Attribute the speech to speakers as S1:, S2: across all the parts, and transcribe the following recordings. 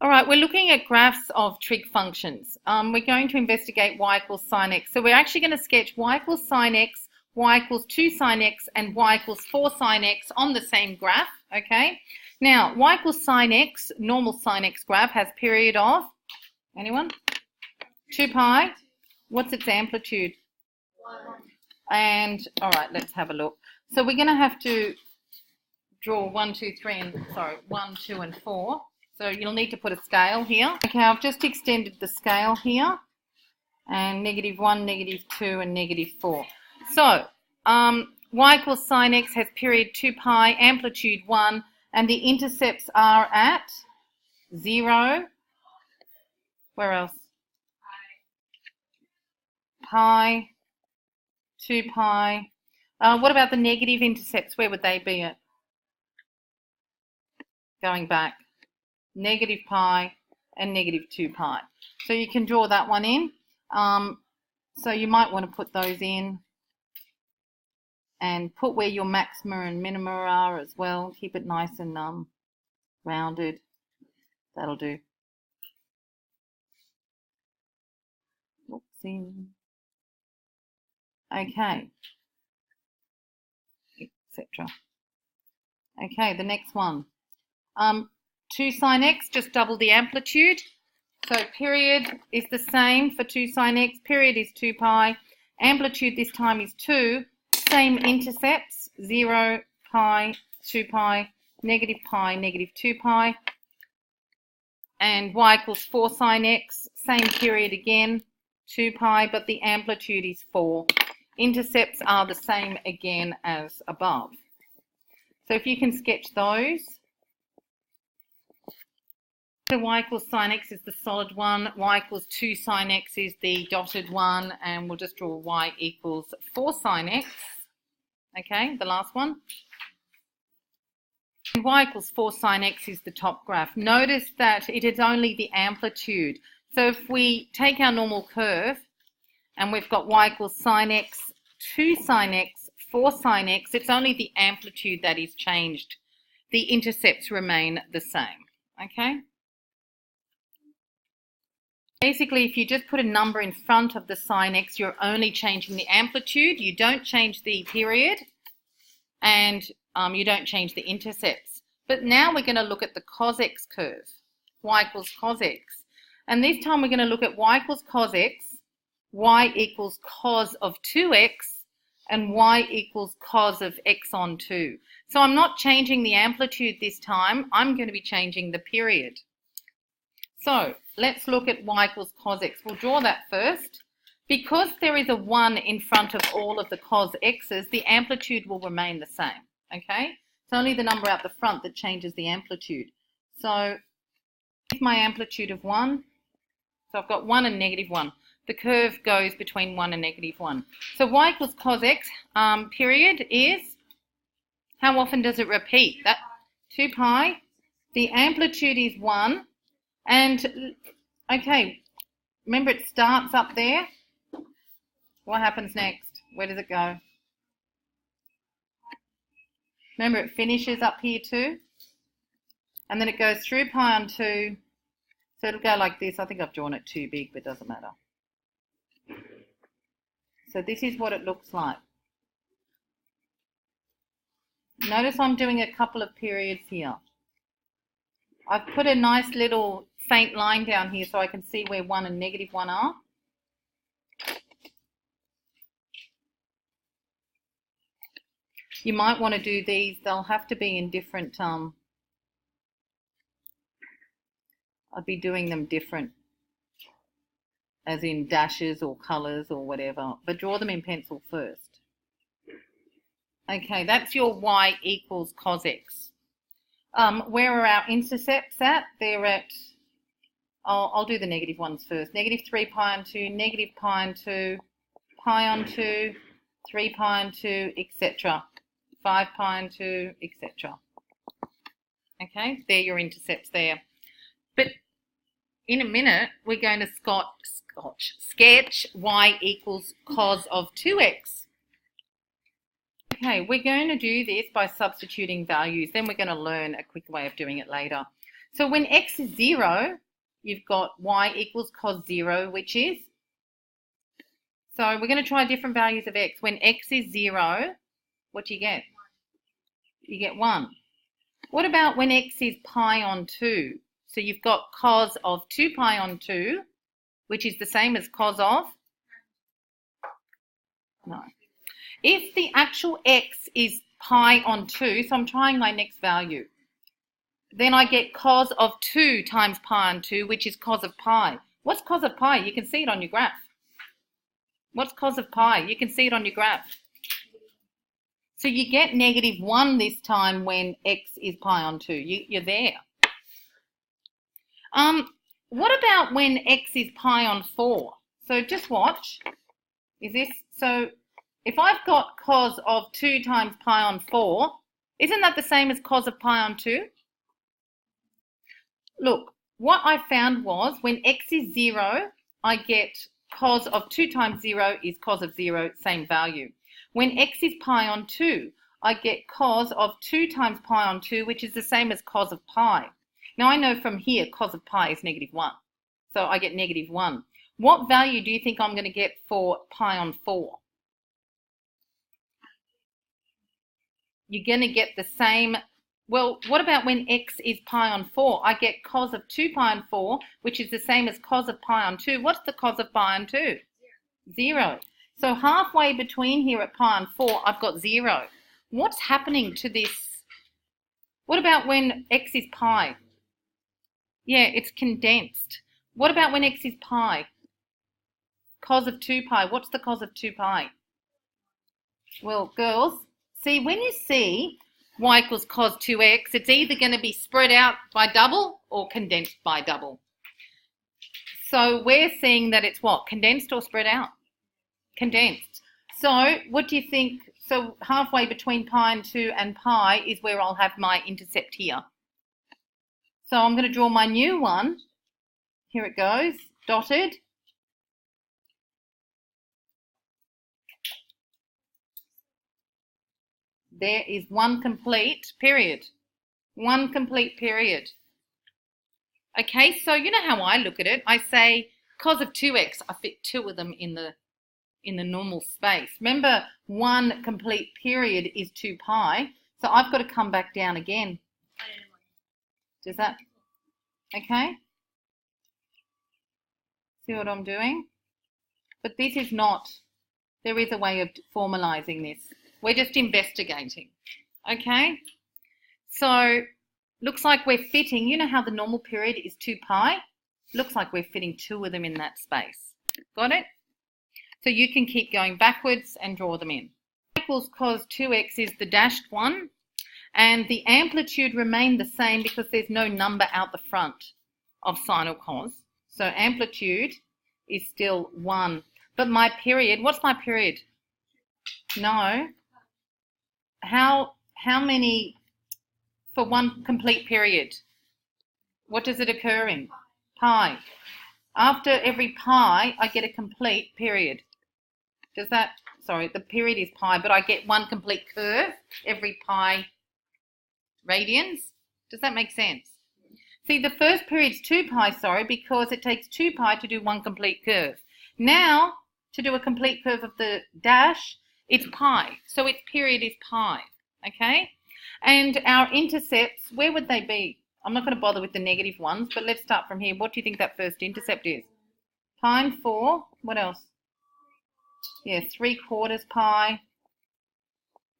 S1: All right, we're looking at graphs of trig functions. We're going to investigate y equals sine x. So we're actually going to sketch y equals sine x, y equals 2 sine x, and y equals 4 sine x on the same graph, okay? Now, y equals sine x, normal sine x graph, has period of, anyone? 2 pi. What's its amplitude?
S2: 1.
S1: And, all right, let's have a look. So we're going to have to draw 1, 2, and 4. So you'll need to put a scale here. Okay, I've just extended the scale here. And -1, -2, and -4. So, y equals sine x has period 2 pi, amplitude 1, and the intercepts are at 0. Where else? Pi, 2 pi. What about the negative intercepts? Where would they be at? Going back. Negative pi and -2 pi. So you can draw that one in. So you might want to put those in and put where your maxima and minima are as well. Keep it nice and rounded. That'll do. Whoopsie. Okay. Etc. Okay, the next one. 2 sine x, just double the amplitude. So period is the same for 2 sine x. Period is 2 pi. Amplitude this time is 2. Same intercepts, 0, pi, 2 pi, -pi, -2 pi. And y equals 4 sine x, same period again, 2 pi, but the amplitude is 4. Intercepts are the same again as above. So if you can sketch those. So y equals sine x is the solid one, y equals 2 sine x is the dotted one, and we'll just draw y equals 4 sine x, okay, the last one. And y equals 4 sine x is the top graph. Notice that it is only the amplitude. So if we take our normal curve, and we've got y equals sine x, 2 sine x, 4 sine x, it's only the amplitude that is changed. The intercepts remain the same, okay? Basically, if you just put a number in front of the sine x, you're only changing the amplitude. You don't change the period, and you don't change the intercepts. But now we're going to look at the cos x curve, y equals cos x. And this time we're going to look at y equals cos x, y equals cos of 2x, and y equals cos of x on 2. So I'm not changing the amplitude this time. I'm going to be changing the period. So let's look at y equals cos x. We'll draw that first. Because there is a 1 in front of all of the cos x's, the amplitude will remain the same, okay? It's only the number out the front that changes the amplitude. So with my amplitude of 1, so I've got 1 and -1. The curve goes between 1 and -1. So y equals cos x, period, is, how often does it repeat? That 2 pi. The amplitude is 1. And, okay, remember it starts up there. What happens next? Where does it go? Remember it finishes up here too. And then it goes through pi on 2. So it'll go like this. I think I've drawn it too big, but it doesn't matter. So this is what it looks like. Notice I'm doing a couple of periods here. I've put a nice little faint line down here so I can see where 1 and -1 are. You might want to do these, they'll have to be in different, I'd be doing them different, as in dashes or colours or whatever, but draw them in pencil first. Okay, that's your y equals cos x. Where are our intercepts at? They're at, I'll do the negative ones first. -3 pi on 2, -pi on 2, pi on 2, 3 pi on 2, etc. 5 pi on 2, etc. Okay, they're your intercepts there. But in a minute, we're going to sketch y equals cos of 2x. Okay, we're going to do this by substituting values. Then we're going to learn a quick way of doing it later. So when x is 0, you've got y equals cos 0, which is, so we're going to try different values of x. When x is 0, what do you get? You get 1. What about when x is pi on 2? So you've got cos of 2 pi on 2, which is the same as cos of? No. If the actual x is pi on 2, so I'm trying my next value, then I get cos of 2 times pi on 2, which is cos of pi. What's cos of pi? You can see it on your graph. What's cos of pi? You can see it on your graph. So you get -1 this time when x is pi on 2. You're there. What about when x is pi on 4? So just watch. So if I've got cos of 2 times pi on 4, isn't that the same as cos of pi on 2? Look, what I found was when x is 0, I get cos of 2 times 0 is cos of 0, same value. When x is pi on 2, I get cos of 2 times pi on 2, which is the same as cos of pi. Now I know from here cos of pi is -1, so I get -1. What value do you think I'm going to get for pi on 4? You're going to get the same. Well, what about when x is pi on 4? I get cos of 2 pi on 4, which is the same as cos of pi on 2. What's the cos of pi on 2? 0. So halfway between here at pi on 4, I've got 0. What's happening to this? What about when x is pi? Yeah, it's condensed. What about when x is pi? Cos of 2 pi. What's the cos of 2 pi? Well, girls, see, when you see y equals cos 2x, it's either going to be spread out by double or condensed by double. So we're seeing that it's what? Condensed or spread out? Condensed. So what do you think? So halfway between pi and 2 and pi is where I'll have my intercept here. So I'm going to draw my new one. Here it goes, dotted. There is one complete period. One complete period. Okay, so you know how I look at it. I say cos of 2x, I fit 2 of them in the normal space. Remember, one complete period is 2 pi, so I've got to come back down again. Does that? Okay. See what I'm doing? But this is not, there is a way of formalizing this. We're just investigating. Okay? So, looks like we're fitting, you know how the normal period is 2 pi? Looks like we're fitting 2 of them in that space. Got it? So you can keep going backwards and draw them in. Equals cos 2x is the dashed one, and the amplitude remained the same because there's no number out the front of sine or cos. So amplitude is still 1. But my period, what's my period? No. How many for one complete period? What does it occur in? Pi. After every pi, I get a complete period. Does that, sorry, the period is pi, but I get one complete curve every pi radians. Does that make sense? See, the first period's 2 pi, sorry, because it takes 2 pi to do one complete curve. Now, to do a complete curve of the dash, it's pi. So its period is pi, okay? And our intercepts, where would they be? I'm not going to bother with the negative ones, but let's start from here. What do you think that first intercept is? Pi and 4. What else? Yeah, 3/4 pi,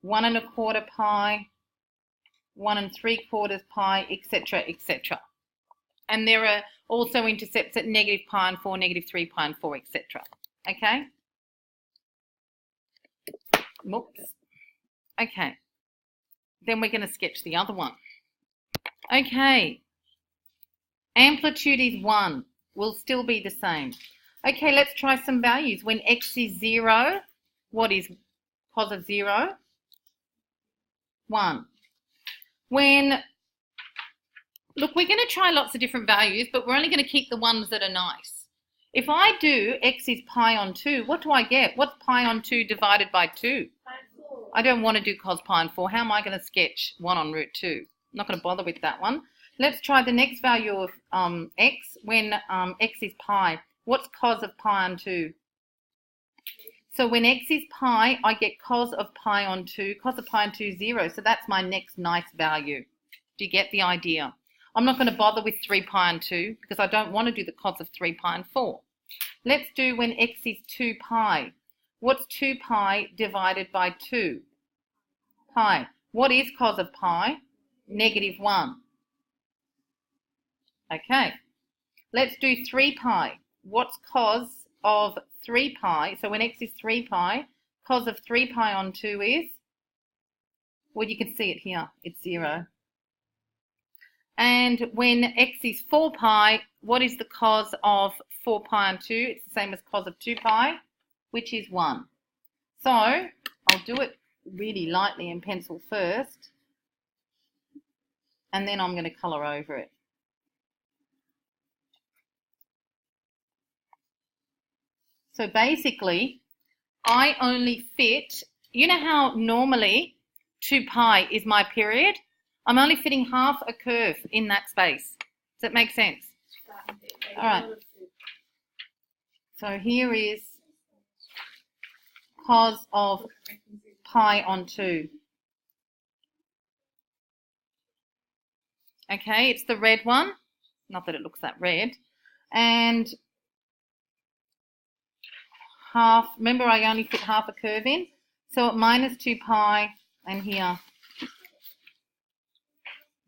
S1: 1 1/4 pi, 1 3/4 pi, etc., etc. And there are also intercepts at negative pi and 4, negative 3 pi and 4, etc. Okay? Whoops. Okay. Then we're going to sketch the other one. Okay. Amplitude is 1. Will still be the same. Okay, let's try some values. When x is 0, what is cos of 0? 1. When, look, we're going to try lots of different values, but we're only going to keep the ones that are nice. If I do x is pi on 2, what do I get? What's pi on 2 divided by 2? I don't want to do cos pi on 4. How am I going to sketch 1 on root 2? I'm not going to bother with that one. Let's try the next value of x when x is pi. What's cos of pi on 2? So when x is pi, I get cos of pi on 2. Cos of pi on 2 is 0. So that's my next nice value. Do you get the idea? I'm not going to bother with 3 pi on 2 because I don't want to do the cos of 3 pi on 4. Let's do when x is 2 pi. What's 2 pi divided by 2? Pi. What is cos of pi? Negative 1. Okay. Let's do 3 pi. What's cos of 3 pi? So when x is 3 pi, cos of 3 pi on 2 is, well, you can see it here. It's 0. And when x is 4 pi, what is the cos of 4 pi on 2? It's the same as cos of 2 pi, which is 1. So I'll do it really lightly in pencil first, and then I'm going to colour over it. So basically, I only fit, you know how normally 2 pi is my period? I'm only fitting half a curve in that space. Does that make sense? All right. So here is cos of pi on 2. Okay, it's the red one. Not that it looks that red. And half, remember I only fit half a curve in. So at minus 2 pi and here.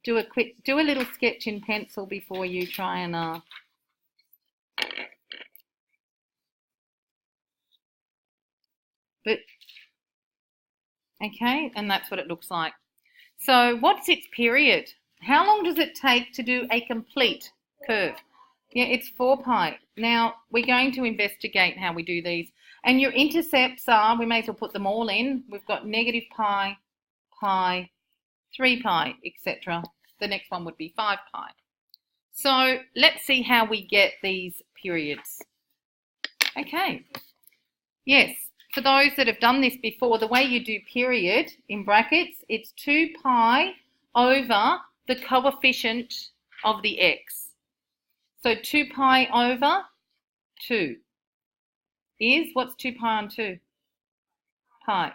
S1: Do a little sketch in pencil before you try and okay, and that's what it looks like. So what's its period? How long does it take to do a complete curve? Yeah, it's 4 pi. Now we're going to investigate how we do these. And your intercepts are, we may as well put them all in. We've got negative pi, pi, 3 pi, etc. The next one would be 5 pi. So let's see how we get these periods. Okay. Yes, for those that have done this before, the way you do period in brackets, it's 2 pi over the coefficient of the x. So 2 pi over 2 is, what's 2 pi on 2? Pi.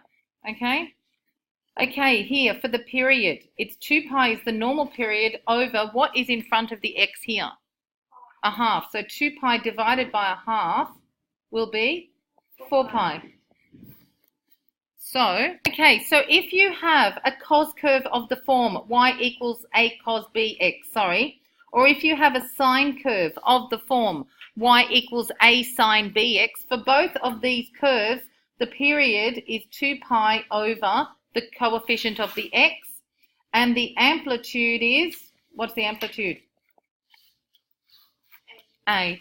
S1: Okay? Okay, here for the period, it's 2 pi is the normal period over what is in front of the x here? A half. So 2 pi divided by a half will be 4 pi. So, okay, so if you have a cos curve of the form y equals a cos bx, or if you have a sine curve of the form y equals a sine bx, for both of these curves, the period is 2 pi over the coefficient of the x, and the amplitude is, what's the amplitude? A.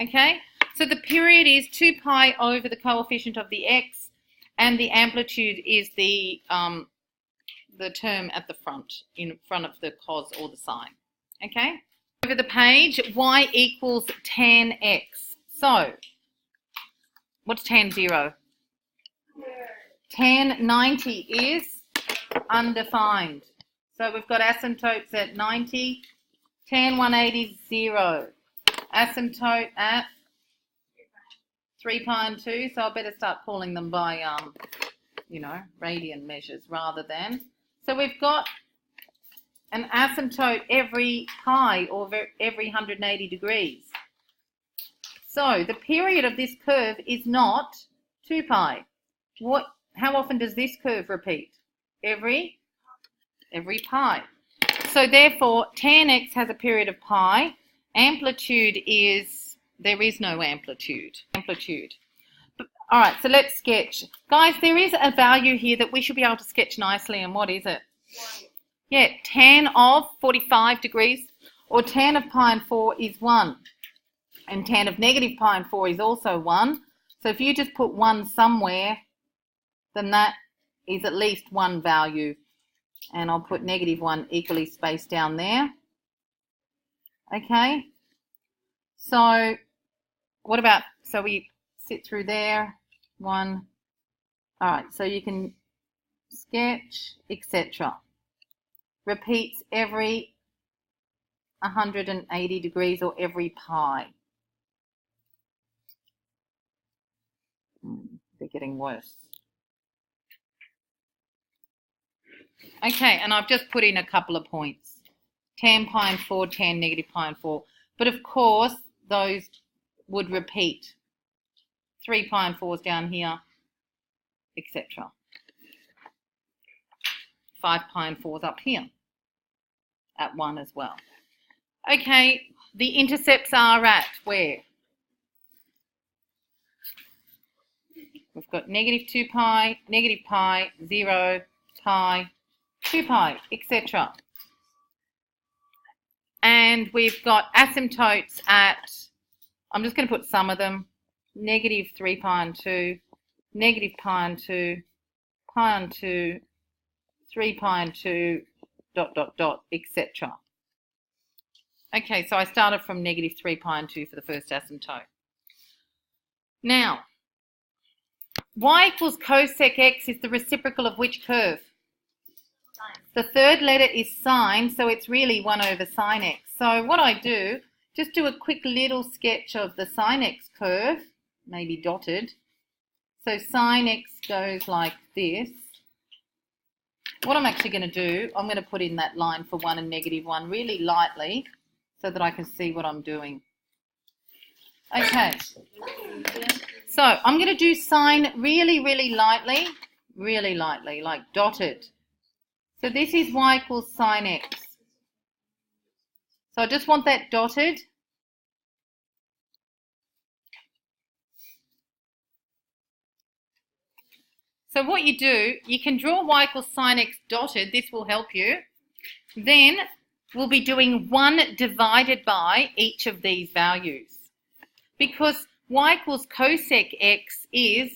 S1: Okay, so the period is 2 pi over the coefficient of the x, and the amplitude is the term at the front, in front of the cos or the sine. Okay, over the page, y equals tan x. So, what's tan 0? Tan 90 is undefined. So we've got asymptotes at 90. Tan 180 is 0. Asymptote at 3 pi and 2. So I better start calling them by, radian measures rather than. So we've got an asymptote every pi or every 180 degrees. So the period of this curve is not 2 pi. How often does this curve repeat? Every pi. So therefore, tan x has a period of pi. Amplitude is, there is no amplitude. All right, so let's sketch. Guys, there is a value here that we should be able to sketch nicely, and what is it? Yeah, tan of 45 degrees, or tan of pi and 4 is 1. And tan of negative pi and 4 is also 1. So if you just put 1 somewhere, then that is at least one value. And I'll put negative 1 equally spaced down there. Okay. So what about, so we sit through there, 1. All right, so you can sketch, etc. Repeats every 180 degrees or every pi. They're getting worse. Okay, and I've just put in a couple of points. Tan pi and 4, tan negative pi and 4. But of course, those would repeat. 3 pi and 4's down here, etc. 5 pi and 4's up here at 1 as well. Okay, the intercepts are at where? We've got negative 2 pi, negative pi, 0, pi, 2 pi, etc. And we've got asymptotes at, I'm just going to put some of them, negative 3 pi and 2, negative pi and 2, pi and 2, 3 pi and 2, dot, dot, dot, etc. Okay, so I started from negative 3 pi and 2 for the first asymptote. Now, y equals cosec x is the reciprocal of which curve? The third letter is sine, so it's really 1 over sine x. So what I do, just do a quick little sketch of the sine x curve, maybe dotted. So sine x goes like this. What I'm actually going to do, I'm going to put in that line for 1 and negative 1 really lightly so that I can see what I'm doing. Okay. So I'm going to do sine really, really lightly, like dotted. So this is y equals sine x. So I just want that dotted. So what you do, you can draw y equals sine x dotted. This will help you. Then we'll be doing 1 divided by each of these values. Because y equals cosec x is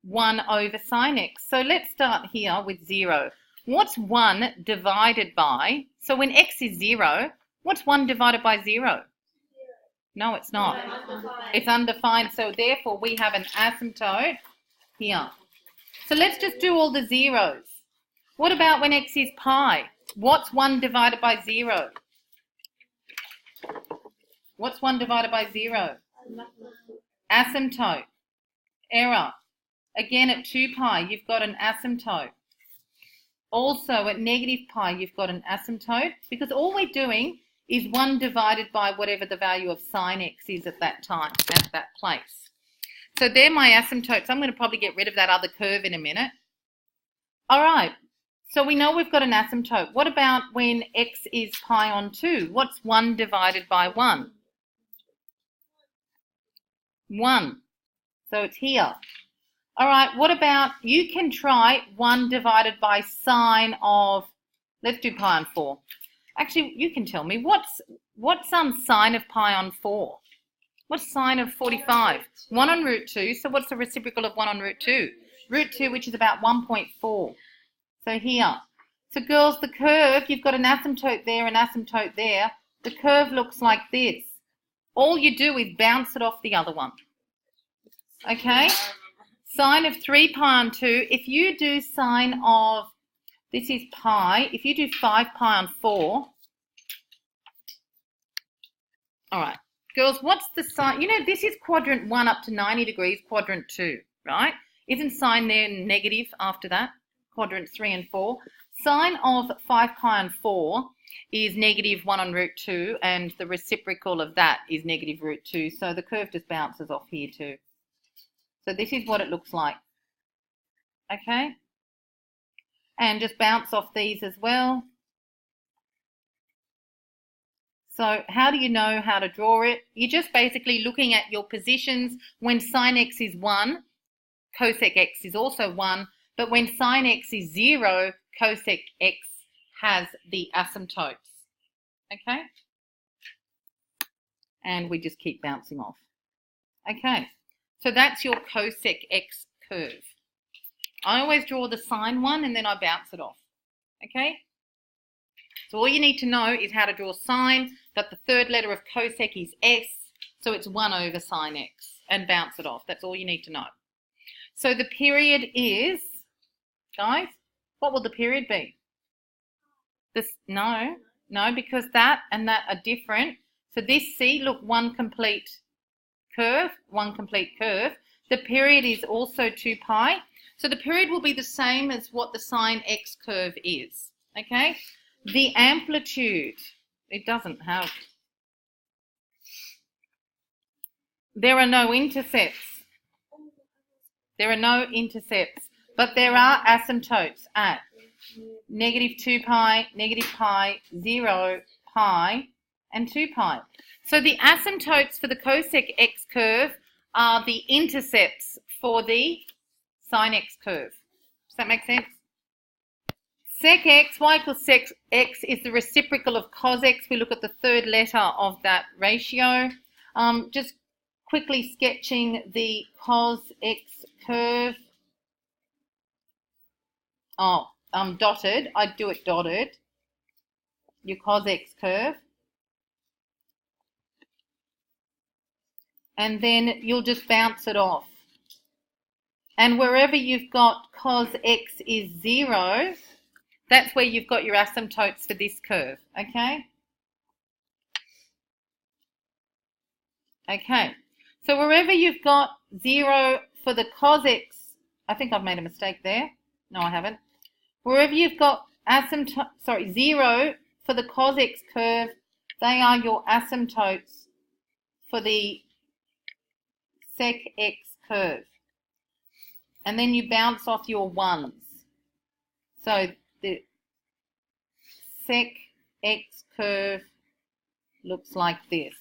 S1: 1 over sine x. So let's start here with 0. What's 1 divided by? So when x is 0, what's 1 divided by 0? No, it's not. It's undefined. So therefore we have an asymptote here. So let's just do all the zeros. What about when x is pi? What's 1 divided by 0? What's 1 divided by 0? Asymptote. Error. Again at 2 pi, you've got an asymptote. Also at negative pi, you've got an asymptote because all we're doing is 1 divided by whatever the value of sine x is at that time, at that place. So they're my asymptotes. I'm going to probably get rid of that other curve in a minute. All right. So we know we've got an asymptote. What about when x is pi on 2? What's 1 divided by 1? 1. So it's here. All right, what about, you can try 1 divided by sine of, let's do pi on 4. Actually, you can tell me, what's sine of pi on 4? What's sine of 45? 1 on root 2, so what's the reciprocal of 1 on root 2? Root 2, which is about 1.4. So here. So girls, the curve, you've got an asymptote there, an asymptote there. The curve looks like this. All you do is bounce it off the other one. Okay? Sine of 3 pi on 2, if you do sine of, this is pi, if you do 5 pi on 4, all right, girls, what's the sine? You know, this is quadrant 1 up to 90 degrees, quadrant 2, right? Isn't sine there negative after that? Quadrant 3 and 4. Sine of 5 pi on 4 is negative 1 on root 2, and the reciprocal of that is negative root 2, so the curve just bounces off here too. So this is what it looks like, okay? And just bounce off these as well. So how do you know how to draw it? You're just basically looking at your positions. When sine x is 1, cosec x is also 1, but when sine x is 0, cosec x has the asymptotes, okay? And we just keep bouncing off, okay? So that's your cosec x curve. I always draw the sine one and then I bounce it off, okay? So all you need to know is how to draw sine, that the third letter of cosec is s, so it's 1 over sine x, and bounce it off. That's all you need to know. So the period is, guys, what will the period be? No, No, because that and that are different. So this, see, look, one complete curve. The period is also 2 pi. So the period will be the same as what the sine x curve is, okay? The amplitude, it doesn't have. There are no intercepts. But there are asymptotes at -2 pi, -pi, 0, pi, and 2 pi. So the asymptotes for the cosec x curve are the intercepts for the sine x curve. Does that make sense? Sec x, y equals sec x is the reciprocal of cos x. We look at the third letter of that ratio. Just quickly sketching the cos x curve. Dotted. I'd do it dotted. Your cos x curve. And then you'll just bounce it off. And wherever you've got cos x is 0, that's where you've got your asymptotes for this curve, okay? Okay, so wherever you've got 0 for the cos x, I think I've made a mistake there. No, I haven't. Wherever you've got 0 for the cos x curve, they are your asymptotes for the sec x curve. And then you bounce off your 1s. So the sec x curve looks like this.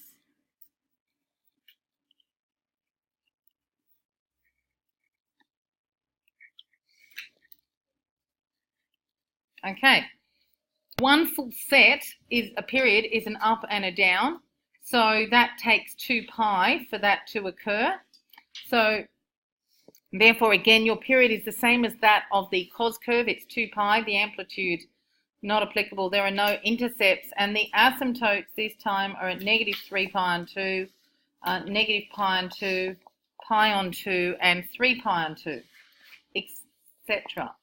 S1: Okay, one full set is a period is an up and a down. So that takes 2 pi for that to occur. So therefore, again, your period is the same as that of the cos curve. It's 2 pi. The amplitude, not applicable. There are no intercepts. And the asymptotes this time are at -3 pi on 2, -pi on 2, pi on 2, and 3 pi on 2, etc.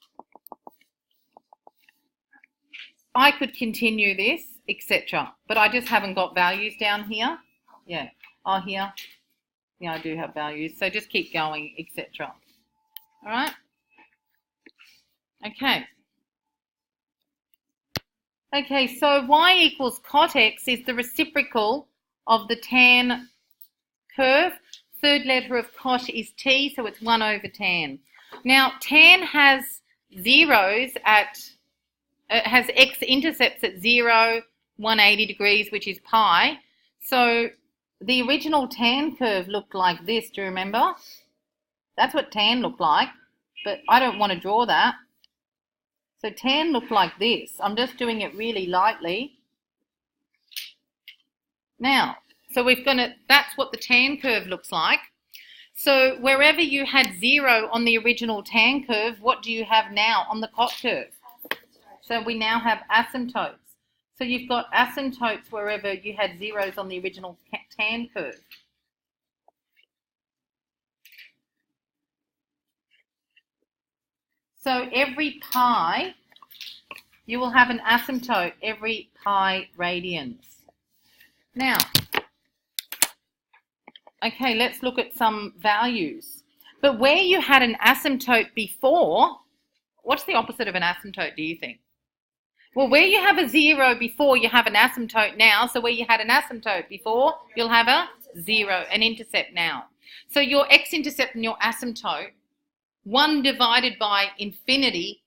S1: I could continue this, etc. But I just haven't got values down here. Yeah. Oh, here. Yeah, I do have values. So just keep going, etc. All right? Okay. Okay, so y equals cot x is the reciprocal of the tan curve. Third letter of cot is t, so it's 1 over tan. Now, tan has zeros at, it has x-intercepts at 0, 180 degrees, which is pi. So the original tan curve looked like this, do you remember? That's what tan looked like, but I don't want to draw that. So tan looked like this. I'm just doing it really lightly. Now, so that's what the tan curve looks like. So wherever you had 0 on the original tan curve, what do you have now on the cot curve? So we now have asymptotes. So you've got asymptotes wherever you had zeros on the original tan curve. So every pi, you will have an asymptote every pi radians. Now, okay, let's look at some values. But where you had an asymptote before, what's the opposite of an asymptote, do you think? Well, where you have a 0 before, you have an asymptote now. So where you had an asymptote before, you'll have a 0, an intercept now. So your x-intercept and your asymptote, 1 divided by infinity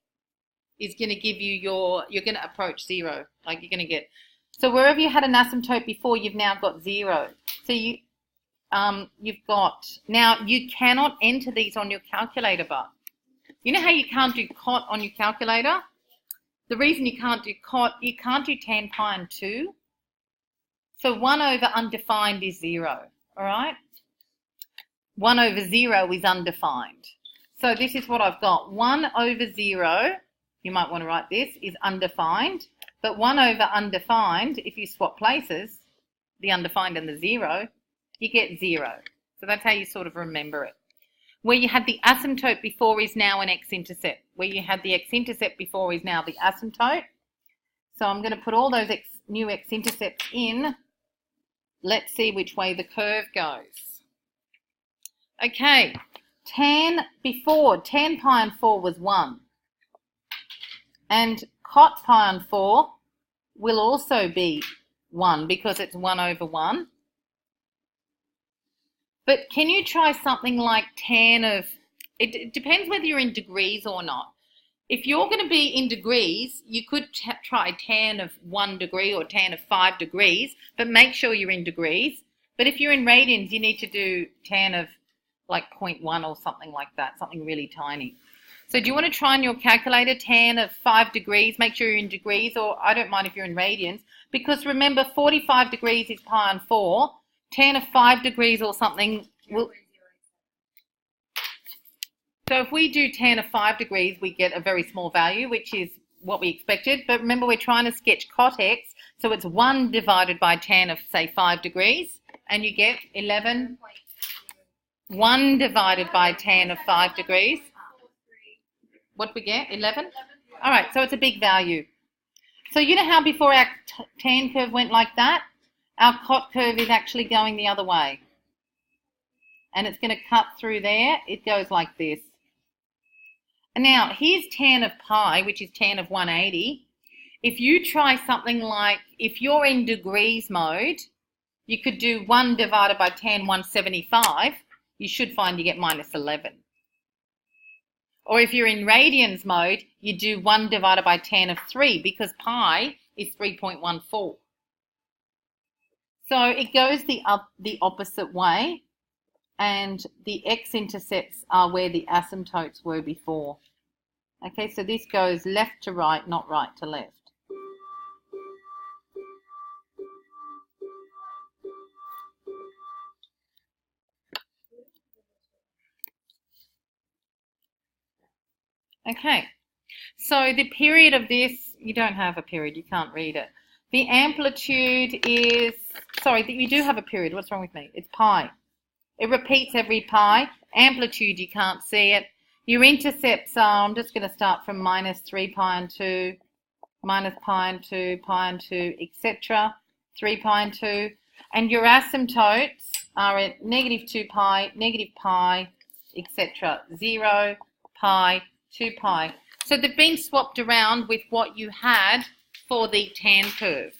S1: is going to give you you're going to approach 0. Like you're going to get, so wherever you had an asymptote before, you've now got 0. So you've got, now you cannot enter these on your calculator bar. You know how you can't do cot on your calculator? The reason you can't do cot, you can't do tan pi and 2. So 1 over undefined is 0, all right? 1 over 0 is undefined. So this is what I've got. 1 over 0, you might want to write this, is undefined. But 1 over undefined, if you swap places, the undefined and the 0, you get 0. So that's how you sort of remember it. Where you had the asymptote before is now an x-intercept. Where you had the x-intercept before is now the asymptote. So I'm going to put all those new x-intercepts in, let's see which way the curve goes. Okay, tan pi on 4 was 1. And cot pi on 4 will also be 1 because it's 1 over 1. But can you try something like tan of, it depends whether you're in degrees or not. If you're going to be in degrees, you could try tan of 1 degree or tan of 5 degrees, but make sure you're in degrees. But if you're in radians, you need to do tan of like 0.1 or something like that, something really tiny. So do you want to try on your calculator tan of 5 degrees, make sure you're in degrees, or I don't mind if you're in radians, because remember 45 degrees is pi on 4, tan of 5 degrees or something will... So if we do tan of 5 degrees, we get a very small value, which is what we expected. But remember, we're trying to sketch cot x, so it's 1 divided by tan of, say, 5 degrees, and you get 11. 1 divided by tan of 5 degrees. What we get? 11? All right, so it's a big value. So you know how before our tan curve went like that? Our cot curve is actually going the other way. And it's going to cut through there. It goes like this. And now, here's tan of pi, which is tan of 180. If you try something like, if you're in degrees mode, you could do 1 divided by tan 175. You should find you get minus 11. Or if you're in radians mode, you do 1 divided by tan of 3 because pi is 3.14. So it goes the opposite way, and the x-intercepts are where the asymptotes were before. Okay, so this goes left to right, not right to left. Okay, so the period of this, you don't have a period, you can't read it. The amplitude is, sorry, you do have a period, what's wrong with me? It's pi. It repeats every pi. Amplitude, you can't see it. Your intercepts are, I'm just going to start from minus 3 pi and 2, minus pi and 2, etc., 3 pi and 2. And your asymptotes are at negative 2 pi, etc., 0, pi, 2 pi. So they've been swapped around with what you had for the tan curve.